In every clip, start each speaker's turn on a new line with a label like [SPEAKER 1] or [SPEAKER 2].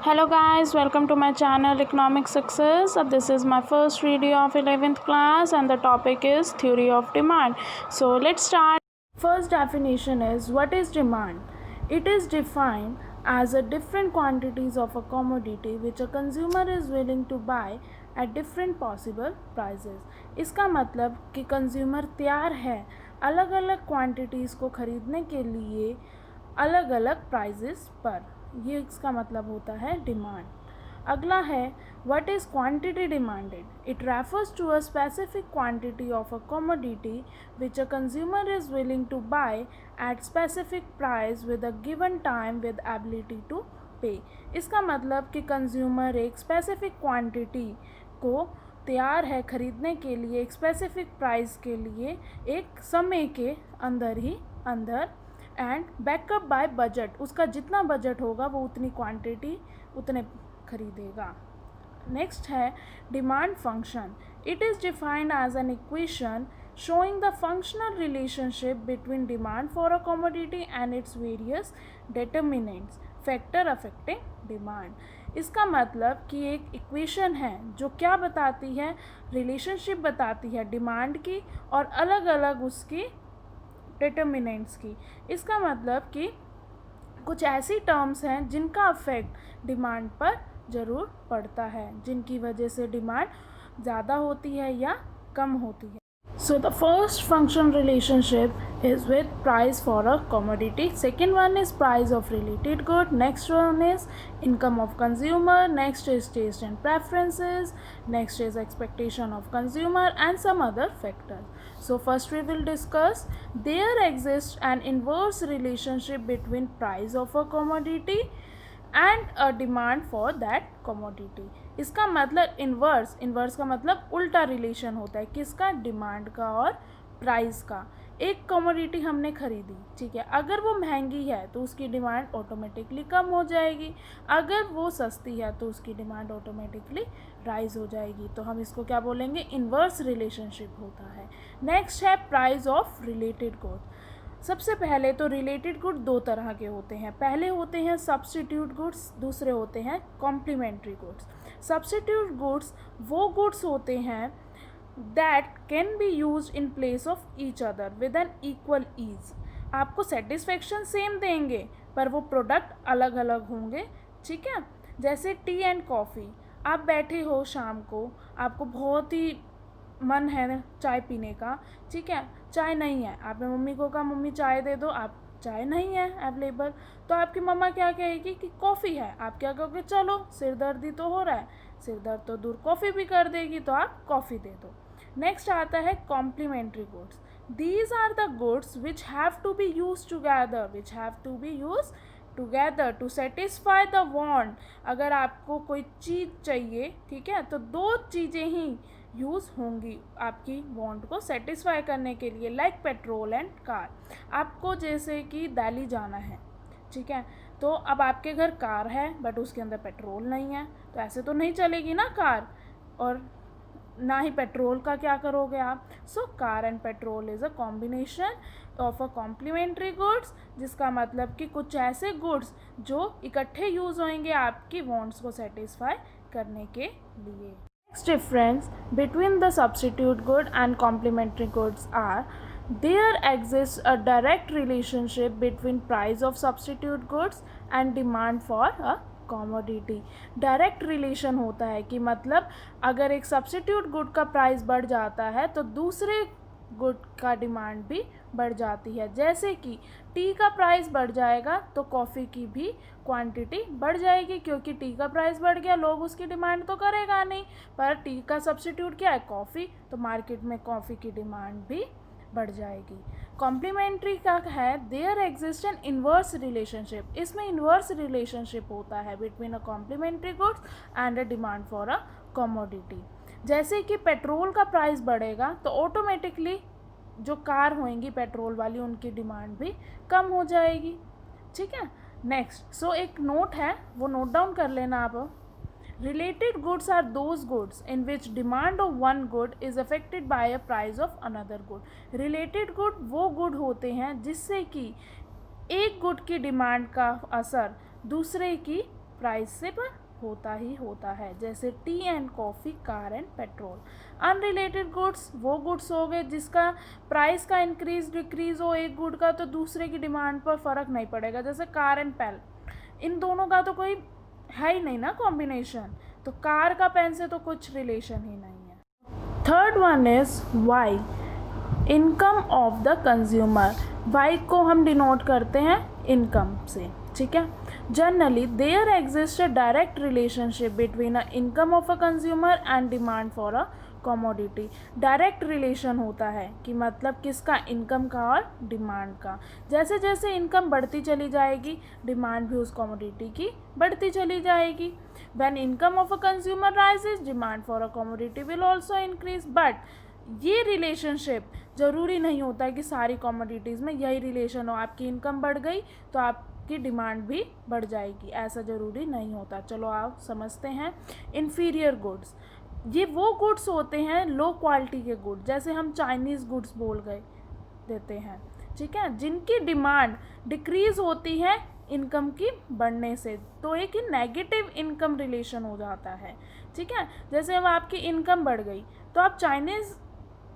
[SPEAKER 1] Hello guys, welcome to my channel Economic Success. This is my first video of 11th class and the topic is theory of demand. So let's start. First definition is, what is demand? It is defined as a different quantities of a commodity which a consumer is willing to buy at different possible prices. इसका मतलब कि consumer तैयार है अलग अलग quantities को ख़रीदने के लिए अलग अलग प्राइजेस पर, ये इसका मतलब होता है डिमांड. अगला है, what is quantity demanded? It refers to a specific quantity of a commodity which a consumer is willing to buy at specific price with a given time with ability to pay. इसका मतलब कि consumer एक specific quantity को तैयार है ख़रीदने के लिए एक स्पेसिफिक प्राइस के लिए एक समय के अंदर ही अंदर, एंड बैकअप बाय बजट, उसका जितना बजट होगा वो उतनी क्वांटिटी उतने खरीदेगा. नेक्स्ट है demand function. It is defined as an equation showing the functional relationship between demand for a commodity and its various determinants factor affecting demand. इसका मतलब कि एक इक्वेशन है जो क्या बताती है, रिलेशनशिप बताती है डिमांड की और अलग अलग उसकी डिटर्मिनेंट्स की. इसका मतलब कि कुछ ऐसी टर्म्स हैं जिनका अफेक्ट डिमांड पर ज़रूर पड़ता है, जिनकी वजह से डिमांड ज़्यादा होती है या कम होती है. So the first function relationship is with price for a commodity. Second one is price of related good. Next one is income of consumer. Next is taste and preferences. Next is expectation of consumer and some other factors. So first we will discuss, there exists an inverse relationship between price of a commodity and a demand for that commodity. इसका मतलब inverse का मतलब उल्टा relation होता है किसका, demand का और प्राइस का. एक कमोडिटी हमने खरीदी, ठीक है, अगर वो महंगी है तो उसकी डिमांड ऑटोमेटिकली कम हो जाएगी, अगर वो सस्ती है तो उसकी डिमांड ऑटोमेटिकली राइज हो जाएगी. तो हम इसको क्या बोलेंगे, इन्वर्स रिलेशनशिप होता है. नेक्स्ट है प्राइस ऑफ रिलेटेड गुड्स. सबसे पहले तो रिलेटेड गुड दो तरह के होते हैं. पहले होते हैं सब्स्टिट्यूट गुड्स, दूसरे होते हैं कॉम्प्लीमेंट्री गुड्स. सब्स्टिट्यूट गुड्स वो गुड्स होते हैं that can be use in place of each other with an equal ease. आपको सेटिस्फेक्शन सेम देंगे पर वो प्रोडक्ट अलग अलग होंगे, ठीक है. जैसे टी एंड कॉफ़ी, आप बैठे हो शाम को, आपको बहुत ही मन है चाय पीने का, ठीक है, चाय नहीं है, आपने मम्मी को कहा मम्मी चाय दे दो, आप चाय नहीं है अवेलेबल, तो आपकी मम्मा क्या कहेगी कि कॉफ़ी है. आप क्या कहोगे, चलो सिर दर्दी तो हो रहा है, सिर दर्द तो दूर कॉफ़ी भी कर देगी, तो आप कॉफ़ी दे दो. नेक्स्ट आता है complementary goods. These are the goods which have to be use together to satisfy the want. अगर आपको कोई चीज़ चाहिए, ठीक है, तो दो चीज़ें ही यूज़ होंगी आपकी वांट को सेटिस्फाई करने के लिए, लाइक पेट्रोल एंड कार. आपको जैसे कि दिल्ली जाना है, ठीक है, तो अब आपके घर कार है बट उसके अंदर पेट्रोल नहीं है, तो ऐसे तो नहीं चलेगी ना कार, और ना ही पेट्रोल का क्या करोगे आप. So car and petrol is a combination of a complementary goods, जिसका मतलब कि कुछ ऐसे गुड्स जो इकट्ठे यूज़ होंगे आपकी वांट्स को सेटिस्फाई करने के लिए. Next difference between the substitute good and complementary goods are, there exists a direct relationship between price of substitute goods and demand for a commodity. Direct relation होता है कि मतलब अगर एक सब्स्टिट्यूट गुड का प्राइस बढ़ जाता है तो दूसरे गुड का डिमांड भी बढ़ जाती है. जैसे कि टी का प्राइस बढ़ जाएगा तो कॉफ़ी की भी क्वांटिटी बढ़ जाएगी, क्योंकि टी का प्राइस बढ़ गया, लोग उसकी डिमांड तो करेगा नहीं, पर टी का सब्स्टिट्यूट क्या है, कॉफ़ी, तो मार्केट में कॉफ़ी की डिमांड भी बढ़ जाएगी. कॉम्प्लीमेंट्री का है, there exist an inverse relationship. इसमें इन्वर्स रिलेशनशिप होता है between a complementary goods and a demand for a commodity. जैसे कि पेट्रोल का प्राइस बढ़ेगा तो ऑटोमेटिकली जो कार होंगी पेट्रोल वाली उनकी डिमांड भी कम हो जाएगी, ठीक है. नेक्स्ट, सो एक नोट है वो नोट डाउन कर लेना आप. Related goods are those goods in which demand of one good is affected by a price of another good. Related good वो गुड होते हैं जिससे कि एक गुड की डिमांड का असर दूसरे की प्राइस से पर होता ही होता है, जैसे T and coffee, car and petrol. Unrelated goods वो गुड्स हो गए जिसका प्राइस का इंक्रीज डिक्रीज हो एक गुड का तो दूसरे की डिमांड पर फ़र्क नहीं पड़ेगा, जैसे कार एंड पेन, इन दोनों का तो कोई है ही नहीं ना कॉम्बिनेशन, तो कार का पेन से तो कुछ रिलेशन ही नहीं है। Third one is Y, income of the consumer. Y को हम डिनोट करते हैं इनकम से, ठीक है। Generally there exist a direct relationship between a income of a consumer and demand for a commodity. Direct relation होता है कि मतलब किसका, इनकम का और डिमांड का। जैसे जैसे इनकम बढ़ती चली जाएगी डिमांड भी उस कमोडिटी की बढ़ती चली जाएगी। When income of a consumer rises demand for a commodity will also increase. But ये रिलेशनशिप ज़रूरी नहीं होता है कि सारी कमोडिटीज़ में यही रिलेशन हो, आपकी इनकम बढ़ गई तो आपकी डिमांड भी बढ़ जाएगी, ऐसा ज़रूरी नहीं होता। चलो आप समझते हैं। इन्फीरियर गुड्स, ये वो गुड्स होते हैं लो क्वालिटी के गुड, जैसे हम चाइनीज़ गुड्स बोल गए देते हैं, ठीक है, जिनकी डिमांड डिक्रीज़ होती है इनकम की बढ़ने से, तो एक नेगेटिव इनकम रिलेशन हो जाता है, ठीक है। जैसे अब आपकी इनकम बढ़ गई तो आप चाइनीज़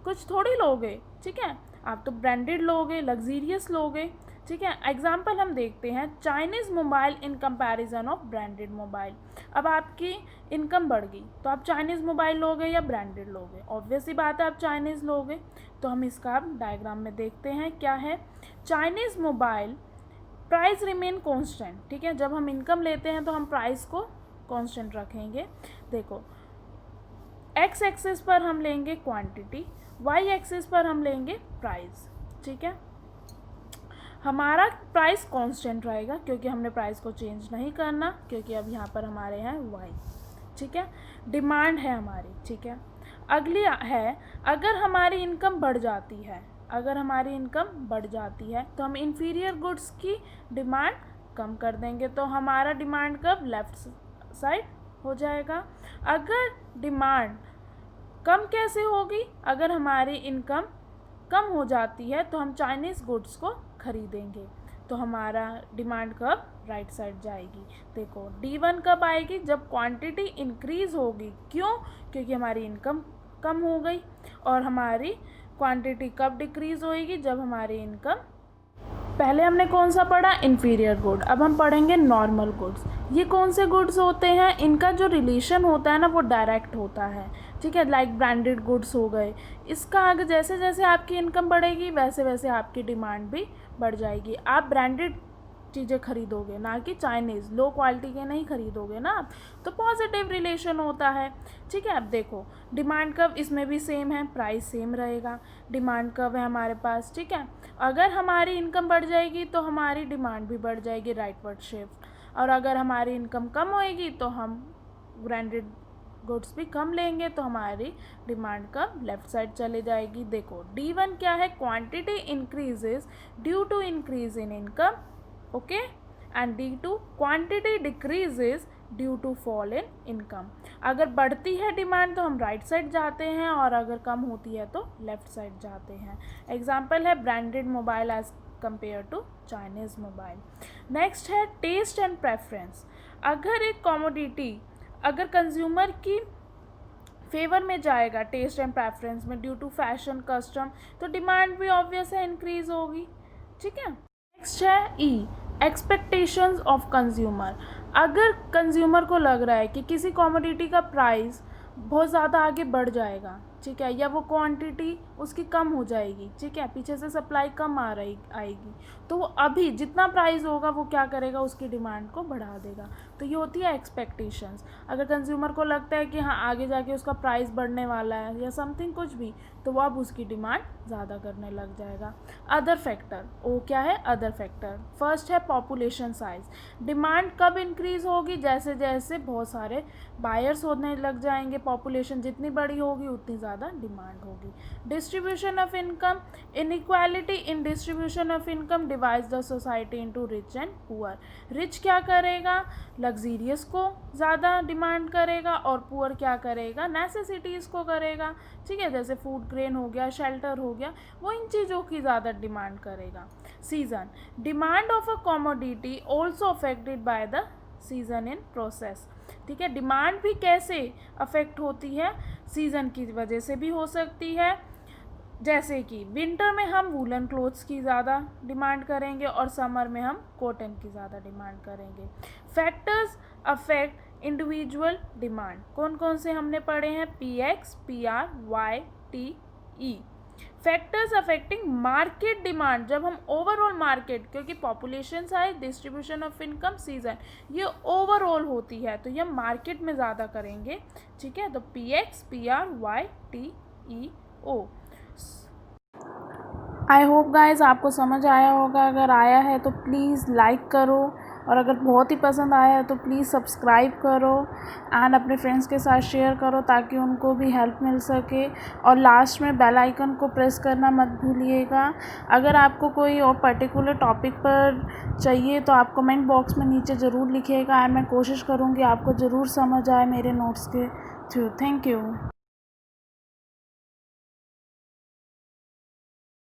[SPEAKER 1] कुछ थोड़ी लोगे, ठीक है, आप तो ब्रांडेड लोगे, लग्जीरियस लोगे, ठीक है। एग्जाम्पल हम देखते हैं, Chinese mobile in comparison of branded mobile. अब आपकी इनकम बढ़ गई तो आप चाइनीज़ मोबाइल लोगे या ब्रांडेड लोगे, ऑब्वियस ही बात है आप चाइनीज़ लोगे। तो हम इसका आप डायग्राम में देखते हैं क्या है। Chinese mobile price remain constant, ठीक है, जब हम इनकम लेते हैं तो हम प्राइस को कॉन्स्टेंट रखेंगे। देखो एक्स एक्सिस पर हम लेंगे क्वांटिटी, वाई एक्सिस पर हम लेंगे प्राइस, ठीक है। हमारा प्राइस कांस्टेंट रहेगा क्योंकि हमने प्राइस को चेंज नहीं करना, क्योंकि अब यहाँ पर हमारे हैं वाई, ठीक है। डिमांड है हमारी, ठीक है। अगली है, अगर हमारी इनकम बढ़ जाती है, अगर हमारी इनकम बढ़ जाती है तो हम इन्फीरियर गुड्स की डिमांड कम कर देंगे, तो हमारा डिमांड कब लेफ्ट साइड हो जाएगा। अगर डिमांड कम कैसे होगी, अगर हमारी इनकम कम हो जाती है तो हम चाइनीज़ गुड्स को खरीदेंगे, तो हमारा डिमांड कब राइट साइड जाएगी। देखो D1 कब आएगी, जब क्वांटिटी इंक्रीज होगी, क्यों, क्योंकि हमारी इनकम कम हो गई। और हमारी क्वांटिटी कब डिक्रीज होएगी, जब हमारी इनकम, पहले हमने कौन सा पढ़ा, इन्फीरियर गुड, अब हम पढ़ेंगे नॉर्मल गुड्स। ये कौन से गुड्स होते हैं, इनका जो रिलेशन होता है ना वो डायरेक्ट होता है, ठीक है, लाइक ब्रांडेड गुड्स हो गए। इसका आगे जैसे जैसे आपकी इनकम बढ़ेगी वैसे वैसे आपकी डिमांड भी बढ़ जाएगी। आप ब्रांडेड चीज़ें खरीदोगे ना कि चाइनीज़, लो क्वालिटी के नहीं खरीदोगे ना आप, तो पॉजिटिव रिलेशन होता है, ठीक है। अब देखो डिमांड कब, इसमें भी सेम है, प्राइस सेम रहेगा, डिमांड कब है हमारे पास, ठीक है। अगर हमारी इनकम बढ़ जाएगी तो हमारी डिमांड भी बढ़ जाएगी, राइटवर्ड शिफ्ट। और अगर हमारी इनकम कम होएगी तो हम ब्रांडेड गुड्स भी कम लेंगे, तो हमारी डिमांड कब लेफ्ट साइड चले जाएगी। देखो D1 क्या है, quantity increases due to increase in income, okay, and D2 quantity decreases due to fall in income. अगर बढ़ती है डिमांड तो हम राइट साइड जाते हैं, और अगर कम होती है तो लेफ्ट साइड जाते हैं। एग्जाम्पल है branded mobile as compare to Chinese mobile. Next है टेस्ट एंड प्रेफरेंस। अगर एक कॉमोडिटी अगर कंज्यूमर की फेवर में जाएगा टेस्ट एंड प्रेफरेंस में ड्यू टू फैशन कस्टम, तो डिमांड भी ऑब्वियस है इंक्रीज होगी, ठीक है। नेक्स्ट है ई, एक्सपेक्टेशंस ऑफ कंज्यूमर। अगर कंज्यूमर को लग रहा है कि किसी कॉमोडिटी का प्राइस बहुत ज़्यादा आगे बढ़ जाएगा, ठीक है, या वो क्वांटिटी उसकी कम हो जाएगी, ठीक है, पीछे से सप्लाई कम आएगी, तो वो अभी जितना प्राइस होगा वो क्या करेगा, उसकी डिमांड को बढ़ा देगा। तो ये होती है एक्सपेक्टेशंस। अगर कंज्यूमर को लगता है कि हाँ आगे जाके उसका प्राइस बढ़ने वाला है या समथिंग कुछ भी, तो वो अब उसकी डिमांड ज़्यादा करने लग जाएगा। अदर फैक्टर, वो क्या है, अदर फैक्टर। फर्स्ट है पॉपुलेशन साइज। डिमांड कब इंक्रीज होगी, जैसे जैसे बहुत सारे बायर्स होने लग जाएंगे, पॉपुलेशन जितनी बड़ी होगी उतनी ज़्यादा डिमांड होगी। Distribution of income, inequality in distribution of income divides the society into rich and poor. Rich क्या करेगा, लग्जीरियस को ज़्यादा डिमांड करेगा, और पुअर क्या करेगा, नेसेसिटीज़ को करेगा, ठीक है, जैसे फूड ग्रेन हो गया, शेल्टर हो गया, वो इन चीज़ों की ज़्यादा डिमांड करेगा। Season, demand of a commodity also affected by the season in process. ठीक है, डिमांड भी कैसे अफेक्ट होती है, सीज़न की वजह से भी हो सकती है। जैसे कि विंटर में हम वूलन क्लोथ्स की ज़्यादा डिमांड करेंगे और समर में हम कॉटन की ज़्यादा डिमांड करेंगे। फैक्टर्स अफेक्ट इंडिविजुअल डिमांड, कौन कौन से हमने पढ़े हैं, PX, PR, Y, T, E। Factors affecting market demand, जब हम ओवरऑल मार्केट, क्योंकि population size, distribution of income, season, ये ओवरऑल होती है तो ये मार्केट में ज़्यादा करेंगे। ठीक है, तो PX, PR, Y, T, E, O। I hope guys आपको समझ आया होगा। अगर आया है तो प्लीज़ लाइक करो, और अगर बहुत ही पसंद आया है तो प्लीज़ सब्सक्राइब करो एंड अपने फ्रेंड्स के साथ शेयर करो ताकि उनको भी हेल्प मिल सके। और लास्ट में बेल आइकन को प्रेस करना मत भूलिएगा। अगर आपको कोई और पर्टिकुलर टॉपिक पर चाहिए तो आप कमेंट बॉक्स में नीचे ज़रूर लिखिएगा एंड मैं कोशिश करूँगी आपको ज़रूर समझ आए मेरे नोट्स के थ्रू। Thank you.